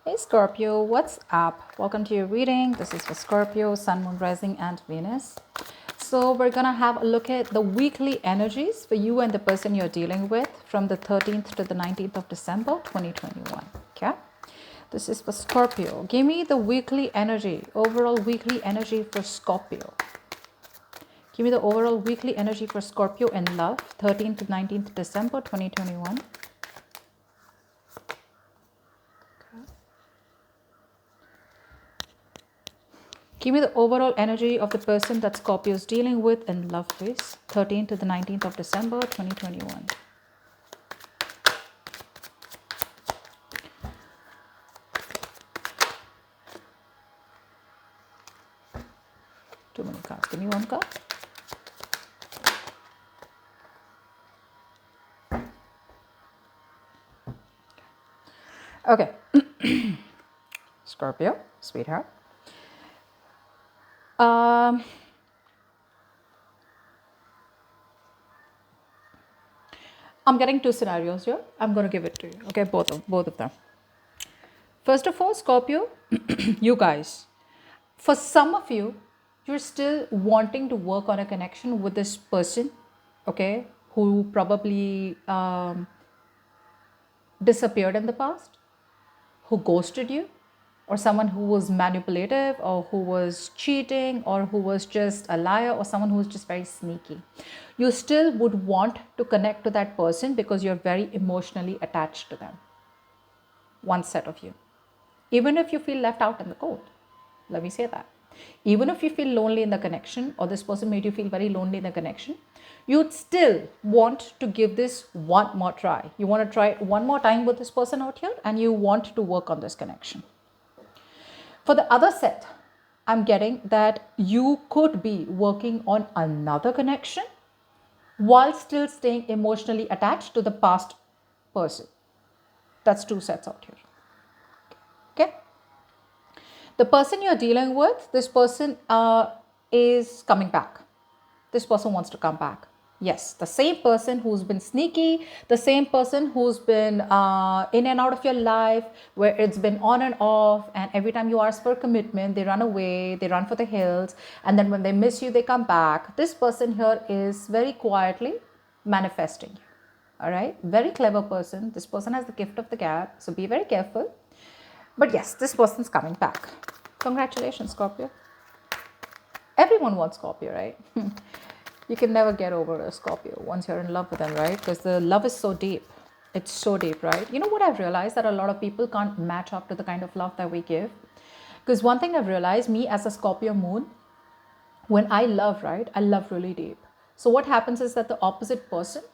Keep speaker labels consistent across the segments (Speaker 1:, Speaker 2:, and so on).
Speaker 1: Hey Scorpio, what's up? Welcome to your reading. This is for Scorpio, Sun, Moon, Rising, and Venus. So, we're gonna have a look at the weekly energies for you and the person you're dealing with from the 13th to the 19th of December 2021. Okay, this is for Scorpio. Give me the weekly energy, overall weekly energy for Scorpio. Give me the overall weekly energy for Scorpio in love, 13th to 19th December 2021. Give me the overall energy of the person that Scorpio is dealing with in love phase, 13th to the 19th of December 2021. Too many cards. Give me one card. Okay. Scorpio, sweetheart. I'm getting two scenarios here. I'm going to give it to you. Okay, both of them. First of all, Scorpio, you guys, for some of you, you're still wanting to work on a connection with this person, okay, who probably disappeared in the past, who ghosted you, or someone who was manipulative, or who was cheating, or who was just a liar, or someone who was just very sneaky. You still would want to connect to that person because you're very emotionally attached to them. One set of you. Even if you feel left out in the cold, let me say that. Even if you feel lonely in the connection, or this person made you feel very lonely in the connection, you'd still want to give this one more try. You want to try one more time with this person out here, and you want to work on this connection. For the other set, I'm getting that you could be working on another connection while still staying emotionally attached to the past person. That's two sets out here. Okay. The person you're dealing with, this person is coming back. This person wants to come back. Yes, the same person who's been sneaky, the same person who's been in and out of your life, where it's been on and off, and every time you ask for commitment, they run away, they run for the hills, and then when they miss you, they come back. This person here is very quietly manifesting you. All right, very clever person. This person has the gift of the gab, so be very careful. But yes, this person's coming back. Congratulations, Scorpio. Everyone wants Scorpio, right? You can never get over a Scorpio once you're in love with them, right? Because the love is so deep. It's so deep, right? You know what I've realized? That a lot of people can't match up to the kind of love that we give. Because one thing I've realized, me as a Scorpio moon, when I love, right, I love really deep. So what happens is that the opposite person,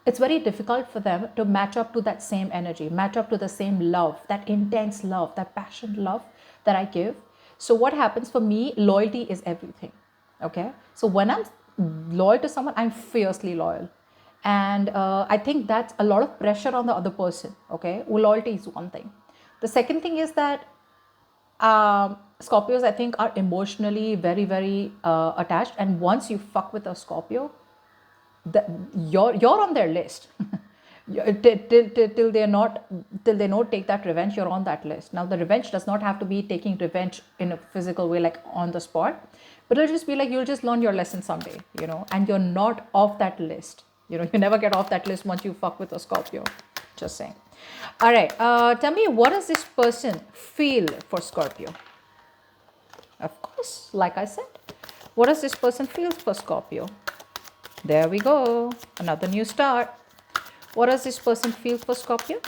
Speaker 1: it's very difficult for them to match up to that same energy, match up to the same love, that intense love, that passion love that I give. So what happens for me, loyalty is everything. Okay. So when I'm loyal to someone, I'm fiercely loyal. And I think that's a lot of pressure on the other person. Okay. Well, loyalty is one thing. The second thing is that Scorpios, I think, are emotionally very, very attached. And once you fuck with a Scorpio, you're on their list. Till they not take that revenge, you're on that list. Now the revenge does not have to be taking revenge in a physical way, like on the spot, but it'll just be like, you'll just learn your lesson someday, and you're not off that list. You never get off that list once you fuck with a Scorpio. Just saying. All right, tell me, what does this person feel for Scorpio? Of course, like I said, what does this person feel for Scorpio? There we go. Another new start. What does this person feel for Scorpio?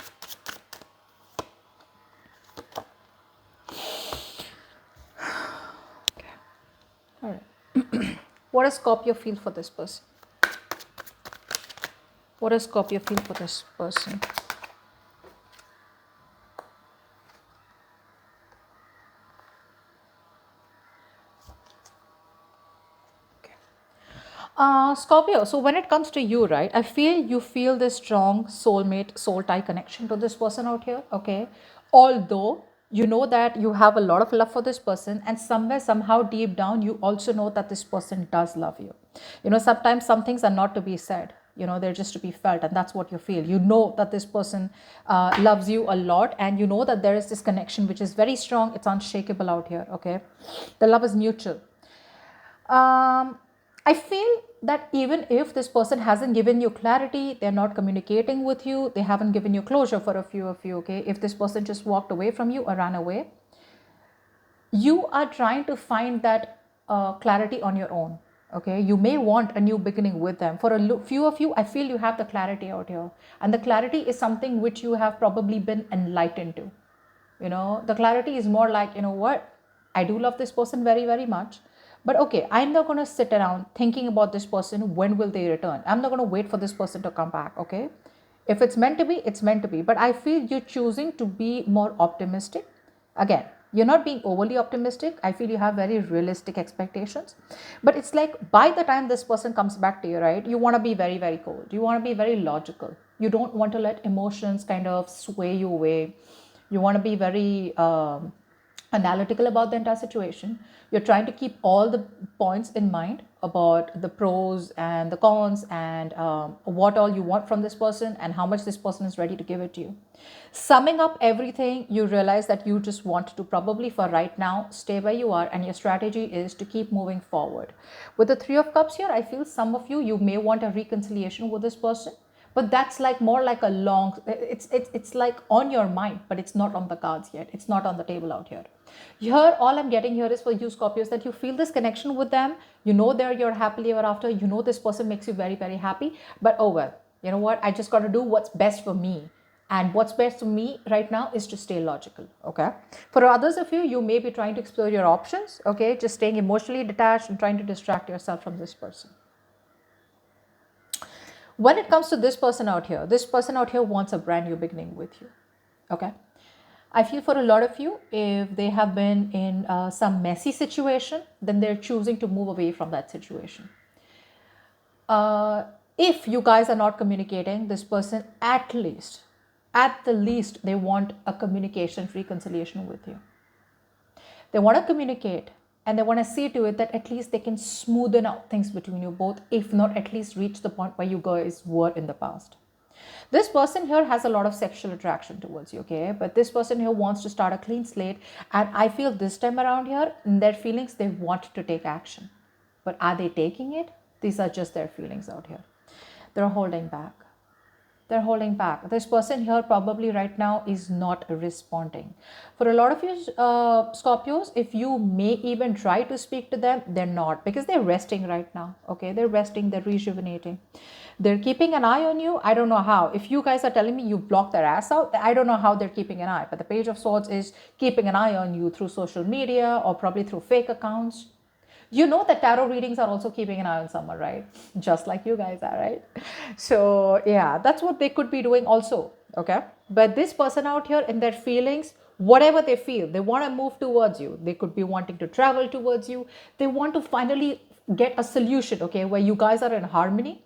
Speaker 1: Okay. All right. What does Scorpio feel for this person? What does Scorpio feel for this person? Scorpio, so when it comes to you, right, I feel you feel this strong soulmate, soul tie connection to this person out here, okay? Although you know that you have a lot of love for this person, and somewhere, somehow, deep down, you also know that this person does love you. Sometimes some things are not to be said. they're just to be felt, and that's what you feel. You know that this person loves you a lot, and you know that there is this connection which is very strong. It's unshakable out here. Okay, the love is mutual. I feel that even if this person hasn't given you clarity, they're not communicating with you, they haven't given you closure for a few of you, okay? If this person just walked away from you or ran away, you are trying to find that clarity on your own, okay? You may want a new beginning with them. For a few of you, I feel you have the clarity out here. And the clarity is something which you have probably been enlightened to. The clarity is more like, what? I do love this person very, very much. But okay, I'm not going to sit around thinking about this person. When will they return? I'm not going to wait for this person to come back, okay? If it's meant to be, it's meant to be. But I feel you're choosing to be more optimistic. Again, you're not being overly optimistic. I feel you have very realistic expectations. But it's like by the time this person comes back to you, right, you want to be very, very cold. You want to be very logical. You don't want to let emotions kind of sway you away. You want to be very analytical about the entire situation. You're trying to keep all the points in mind about the pros and the cons, and what all you want from this person and how much this person is ready to give it to you. Summing up everything, you realize that you just want to probably for right now stay where you are, and your strategy is to keep moving forward. With the Three of Cups here, I feel some of you may want a reconciliation with this person, but that's like more like a long, it's like on your mind, but it's not on the cards yet. It's not on the table out here. Here, all I'm getting here is for you Scorpios, that you feel this connection with them. They're your happily ever after. This person makes you very, very happy. But oh well, you know what? I just got to do what's best for me. And what's best for me right now is to stay logical, okay? For others of you, you may be trying to explore your options, okay? Just staying emotionally detached and trying to distract yourself from this person. When it comes to this person out here wants a brand new beginning with you, okay? I feel for a lot of you, if they have been in some messy situation, then they're choosing to move away from that situation. If you guys are not communicating, this person at the least, they want a communication reconciliation with you. They want to communicate, and they want to see to it that at least they can smoothen out things between you both, if not at least reach the point where you guys were in the past. This person here has a lot of sexual attraction towards you, okay? But this person here wants to start a clean slate. And I feel this time around here, in their feelings, they want to take action. But are they taking it? These are just their feelings out here. They're holding back. They're holding back. This person here probably right now is not responding. For a lot of you Scorpios, if you may even try to speak to them, they're not, because they're resting right now, okay? They're resting, they're rejuvenating. They're keeping an eye on you. I don't know how. If you guys are telling me you block their ass out, I don't know how they're keeping an eye. But the Page of Swords is keeping an eye on you through social media or probably through fake accounts. You know that tarot readings are also keeping an eye on someone, right? Just like you guys are, right? So yeah, that's what they could be doing also, okay? But this person out here, in their feelings, whatever they feel, they want to move towards you. They could be wanting to travel towards you. They want to finally get a solution, okay, where you guys are in harmony,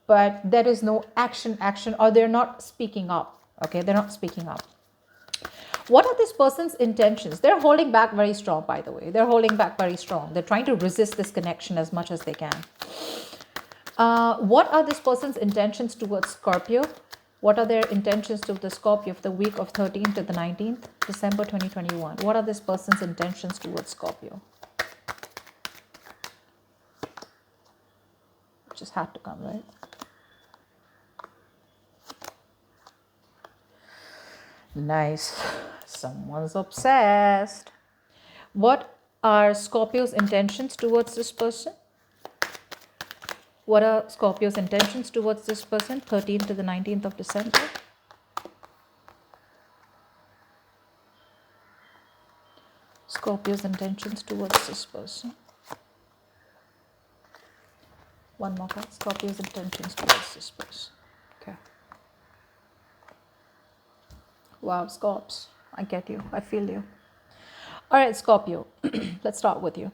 Speaker 1: but there is no action, or they're not speaking up, okay? They're not speaking up. What are this person's intentions? They're holding back very strong, by the way. They're holding back very strong. They're trying to resist this connection as much as they can. What are this person's intentions towards Scorpio? What are their intentions to the Scorpio of the week of 13th to the 19th, December 2021? What are this person's intentions towards Scorpio? Just had to come, right? Nice. Someone's obsessed. What are Scorpio's intentions towards this person? What are Scorpio's intentions towards this person, 13th to the 19th of December? Scorpio's intentions towards this person. One more card. Scorpio's intentions towards this person. Okay. Wow, Scorps. I get you. I feel you. All right, Scorpio. Let's start with you.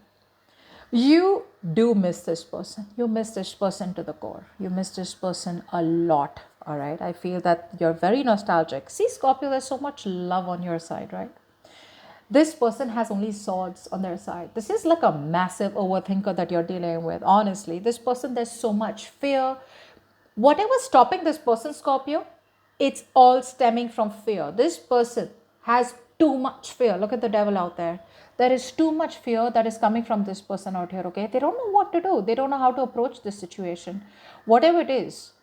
Speaker 1: You do miss this person. You miss this person to the core. You miss this person a lot. All right. I feel that you're very nostalgic. See, Scorpio, there's so much love on your side, right? This person has only swords on their side. This is like a massive overthinker that you're dealing with. Honestly, this person, there's so much fear. Whatever's stopping this person, Scorpio, it's all stemming from fear. This person has too much fear. Look at the devil out there. There is too much fear that is coming from this person out here, okay? They don't know what to do. They don't know how to approach this situation. Whatever it is,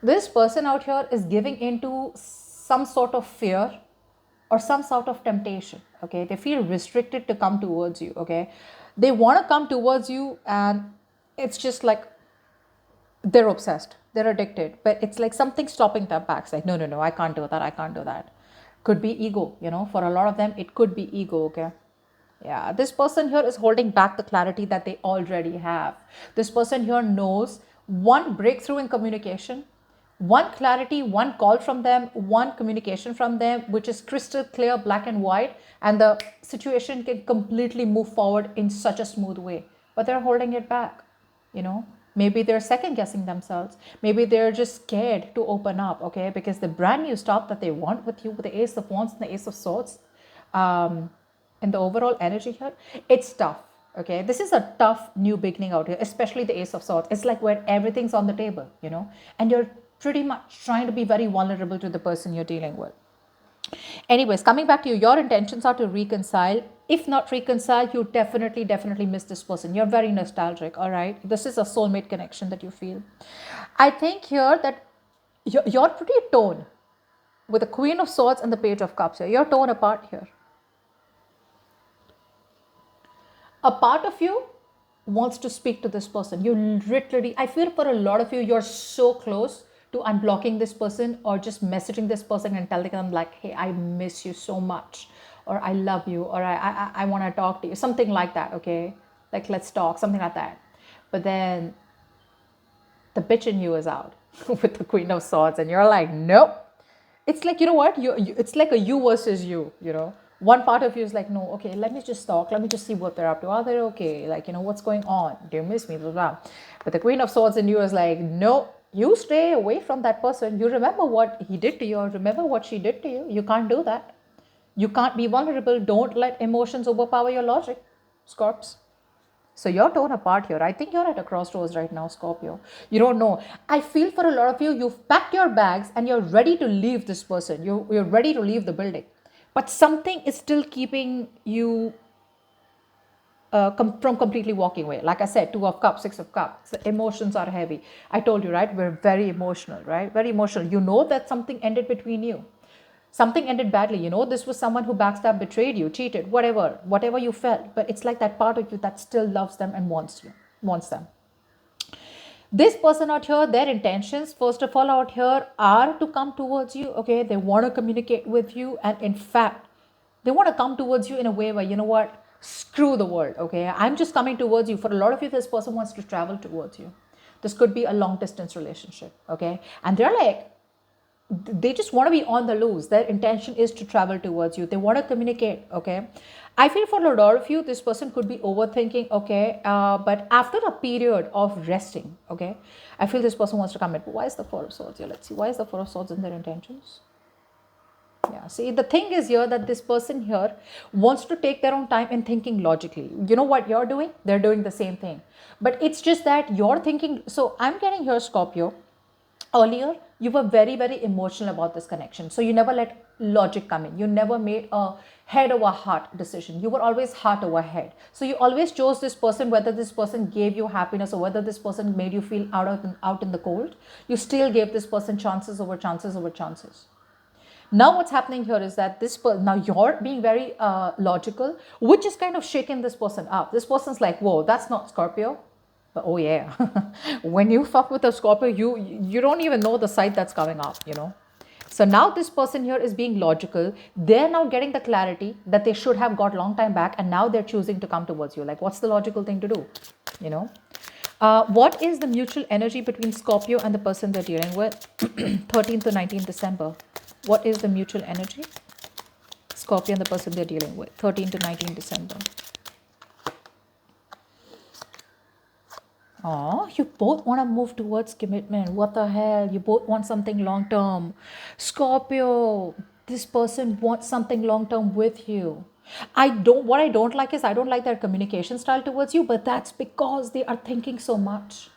Speaker 1: this person out here is giving into some sort of fear or some sort of temptation, okay? They feel restricted to come towards you, okay? They want to come towards you, and it's just like they're obsessed, they're addicted, but it's like something stopping their backs. Like, no, no, no, I can't do that, I can't do that. Could be ego, for a lot of them, it could be ego, okay? Yeah, this person here is holding back the clarity that they already have. This person here knows one breakthrough in communication, one clarity, one call from them, one communication from them, which is crystal clear, black and white, and the situation can completely move forward in such a smooth way. But they're holding it back, you know. Maybe they're second guessing themselves. Maybe they're just scared to open up, okay? Because the brand new stuff that they want with you, with the Ace of Wands and the Ace of Swords, and the overall energy here, it's tough, okay? This is a tough new beginning out here, especially the Ace of Swords. It's like where everything's on the table, and you're pretty much trying to be very vulnerable to the person you're dealing with. Anyways, coming back to you, your intentions are to reconcile. If not reconcile, you definitely miss this person. You're very nostalgic, all right? This is a soulmate connection that you feel. I think here that you're pretty torn with the Queen of Swords and the Page of Cups here. You're torn apart here. A part of you wants to speak to this person. You literally, I feel for a lot of you, you're so close to unblocking this person or just messaging this person and telling them like, hey, I miss you so much, or I love you, or I want to talk to you, something like that, okay? Like, let's talk, something like that. But then the bitch in you is out with the Queen of Swords, and you're like, nope. It's like, you know what? It's like a you versus you. One part of you is like, no, okay, let me just talk. Let me just see what they're up to. Are they okay? Like, what's going on? Do you miss me? Blah, blah. But the Queen of Swords in you is like, no, you stay away from that person. You remember what he did to you, or remember what she did to you. You can't do that. You can't be vulnerable. Don't let emotions overpower your logic, Scorps. So you're torn apart here. I think you're at a crossroads right now, Scorpio. You don't know. I feel for a lot of you, you've packed your bags and you're ready to leave this person. You're ready to leave the building. But something is still keeping you from completely walking away. Like I said, 2 of Cups, 6 of Cups. The emotions are heavy. I told you, right? We're very emotional, right? Very emotional. You know that something ended between you. Something ended badly, this was someone who backstabbed, betrayed you, cheated, whatever you felt. But it's like that part of you that still loves them and wants them. This person out here, their intentions, first of all, out here are to come towards you, okay? They want to communicate with you. And in fact, they want to come towards you in a way where, you know what? Screw the world, okay? I'm just coming towards you. For a lot of you, this person wants to travel towards you. This could be a long distance relationship, okay? And they're like, they just want to be on the loose. Their intention is to travel towards you. They want to communicate, okay? I feel for a lot of you, this person could be overthinking, okay? But after a period of resting, okay, I feel this person wants to commit. Why is the Four of Swords here? Let's see. Why is the Four of Swords in their intentions? Yeah, see, the thing is here that this person here wants to take their own time in thinking logically. You know what you're doing? They're doing the same thing. But it's just that you're thinking. So I'm getting here, Scorpio. Earlier, you were very emotional about this connection. So you never let logic come in. You never made a head over heart decision. You were always heart over head. So you always chose this person, whether this person gave you happiness or whether this person made you feel out in the cold. You still gave this person chances over chances over chances. Now what's happening here is that now you're being very logical, which is kind of shaking this person up. This person's like, whoa, that's not Scorpio. But oh yeah, when you fuck with a Scorpio, you don't even know the side that's coming up, So now this person here is being logical. They're now getting the clarity that they should have got long time back, and now they're choosing to come towards you. Like, what's the logical thing to do, What is the mutual energy between Scorpio and the person they're dealing with? 13th to 19th December. What is the mutual energy? Scorpio and the person they're dealing with. 13th to 19th December. Oh, you both want to move towards commitment. What the hell? You both want something long term. Scorpio, this person wants something long term with you. What I don't like is I don't like their communication style towards you, but that's because they are thinking so much.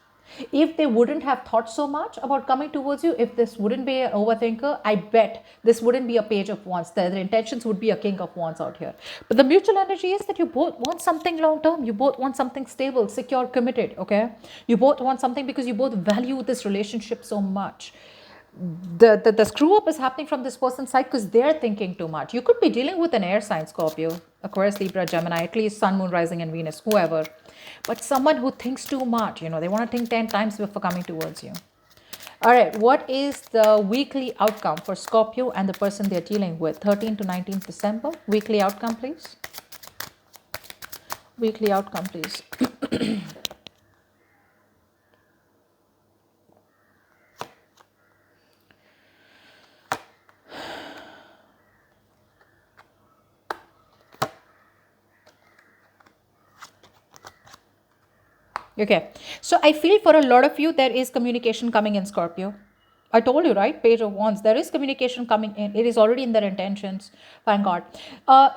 Speaker 1: If they wouldn't have thought so much about coming towards you, if this wouldn't be an overthinker, I bet this wouldn't be a page of wands. Their intentions would be a king of wands out here. But the mutual energy is that you both want something long term. You both want something stable, secure, committed. Okay. You both want something because you both value this relationship so much. The screw up is happening from this person's side because they're thinking too much. You could be dealing with an air sign, Scorpio, Aquarius, Libra, Gemini, at least Sun, Moon, Rising, and Venus, whoever. But someone who thinks too much, they want to think 10 times before coming towards you. All right, what is the weekly outcome for Scorpio and the person they're dealing with? 13th to 19th December. Weekly outcome, please. Weekly outcome, please. Okay, so I feel for a lot of you, there is communication coming in, Scorpio. I told you, right? Page of Wands. There is communication coming in. It is already in their intentions. Thank God.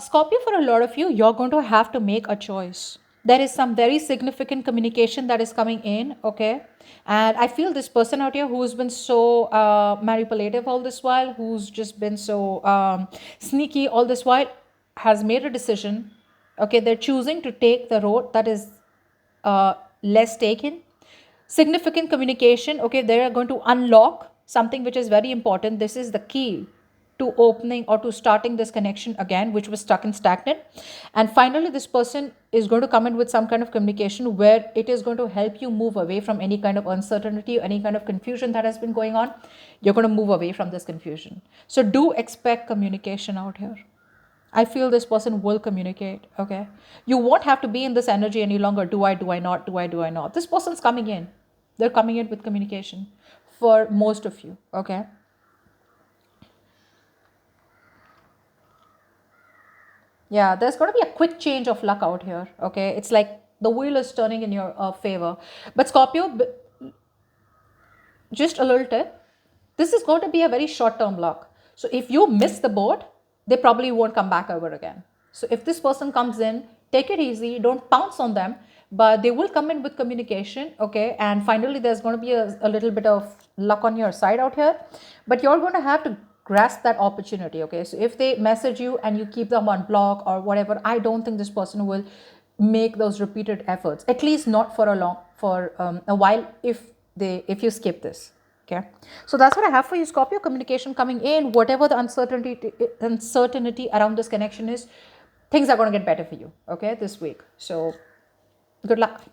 Speaker 1: Scorpio, for a lot of you, you're going to have to make a choice. There is some very significant communication that is coming in, okay? And I feel this person out here who's been so manipulative all this while, who's just been so sneaky all this while, has made a decision. Okay, they're choosing to take the road that is less taken. Significant communication, okay, they are going to unlock something which is very important. This is the key to opening or to starting this connection again, which was stuck and stagnant. And finally, this person is going to come in with some kind of communication where it is going to help you move away from any kind of uncertainty, any kind of confusion that has been going on. You're going to move away from this confusion. So do expect communication out here. I feel this person will communicate. Okay. You won't have to be in this energy any longer. Do I not? Do I not? This person's coming in. They're coming in with communication for most of you. Okay. Yeah, there's going to be a quick change of luck out here. Okay. It's like the wheel is turning in your favor. But Scorpio, just a little tip, this is going to be a very short term luck. So if you miss the boat, they probably won't come back over again. So if this person comes in, take it easy, don't pounce on them, but they will come in with communication, okay? And finally, there's going to be a little bit of luck on your side out here, but you're going to have to grasp that opportunity, okay? So if they message you and you keep them on block or whatever, I don't think this person will make those repeated efforts, at least not for a while, if you skip this. Okay, so that's what I have for you, Scorpio. Communication coming in, whatever the uncertainty around this connection is, things are going to get better for you, okay, this week. So good luck.